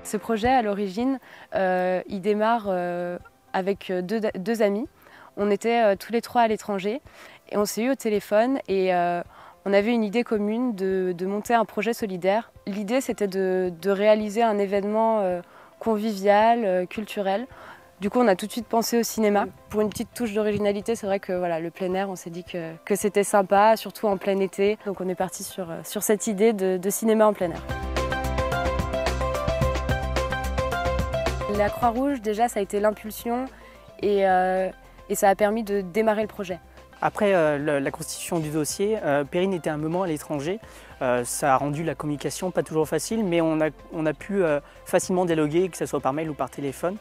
Ce projet, à l'origine, il démarre avec deux amis. On était tous les trois à l'étranger et on s'est eu au téléphone et on avait une idée commune de monter un projet solidaire. L'idée, c'était de réaliser un événement convivial, culturel. Du coup, on a tout de suite pensé au cinéma. Pour une petite touche d'originalité, c'est vrai que voilà, le plein air, on s'est dit que c'était sympa, surtout en plein été. Donc on est parti sur cette idée de cinéma en plein air. La Croix-Rouge, déjà, ça a été l'impulsion et ça a permis de démarrer le projet. Après la constitution du dossier, Perrine était un moment à l'étranger. Ça a rendu la communication pas toujours facile, mais on a pu facilement dialoguer, que ce soit par mail ou par téléphone,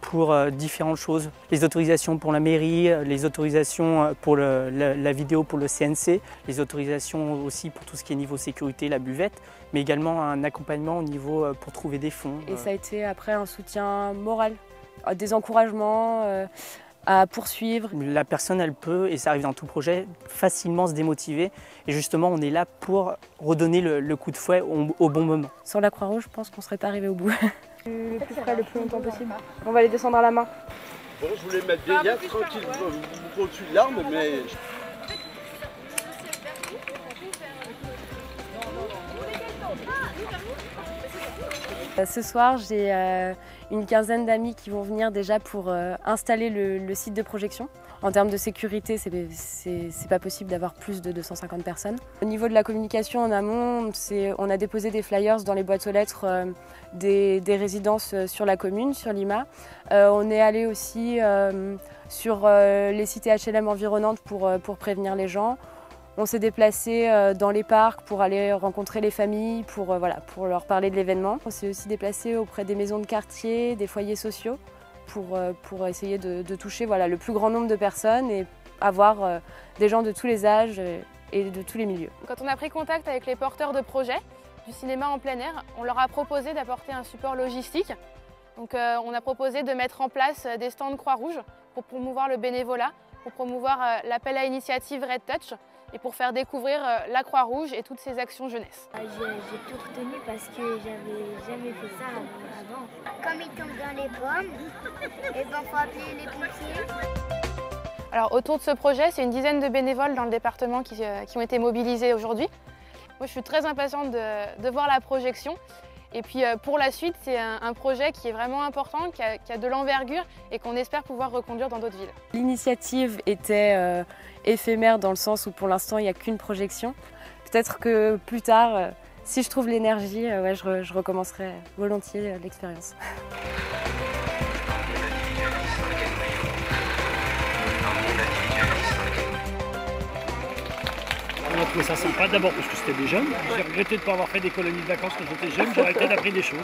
pour différentes choses. Les autorisations pour la mairie, les autorisations pour la vidéo pour le CNC, les autorisations aussi pour tout ce qui est niveau sécurité, la buvette, mais également un accompagnement au niveau pour trouver des fonds. Et ça a été après un soutien moral, des encouragements à poursuivre. La personne, elle peut, et ça arrive dans tout projet, facilement se démotiver. Et justement, on est là pour redonner le coup de fouet au bon moment. Sur la Croix-Rouge, je pense qu'on ne serait pas arrivé au bout. Le plus frais, le plus longtemps possible. On va les descendre à la main. Bon, je voulais mettre des gars tranquille au-dessus de l'arme, mais... Ce soir, j'ai une quinzaine d'amis qui vont venir déjà pour installer le site de projection. En termes de sécurité, c'est pas possible d'avoir plus de 250 personnes. Au niveau de la communication en amont, on a déposé des flyers dans les boîtes aux lettres des résidences sur la commune, sur Lima. On est allé aussi sur les cités HLM environnantes pour prévenir les gens. On s'est déplacé dans les parcs pour aller rencontrer les familles, pour leur parler de l'événement. On s'est aussi déplacé auprès des maisons de quartier, des foyers sociaux, pour essayer de toucher le plus grand nombre de personnes et avoir des gens de tous les âges et de tous les milieux. Quand on a pris contact avec les porteurs de projets du cinéma en plein air, on leur a proposé d'apporter un support logistique. Donc on a proposé de mettre en place des stands Croix-Rouge pour promouvoir le bénévolat, pour promouvoir l'appel à initiative Red Touch, et pour faire découvrir la Croix-Rouge et toutes ses actions jeunesse. J'ai tout retenu parce que j'avais jamais fait ça avant. Comme ils tombent dans les pommes, il faut appeler les pompiers. Alors autour de ce projet, c'est une dizaine de bénévoles dans le département qui ont été mobilisés aujourd'hui. Moi je suis très impatiente de voir la projection. Et puis pour la suite, c'est un projet qui est vraiment important, qui a de l'envergure et qu'on espère pouvoir reconduire dans d'autres villes. L'initiative était éphémère dans le sens où pour l'instant il n'y a qu'une projection. Peut-être que plus tard, si je trouve l'énergie, je recommencerai volontiers l'expérience. On a trouvé ça sympa, d'abord parce que c'était des jeunes. J'ai regretté de ne pas avoir fait des colonies de vacances quand j'étais jeune, j'aurais peut-être appris des choses.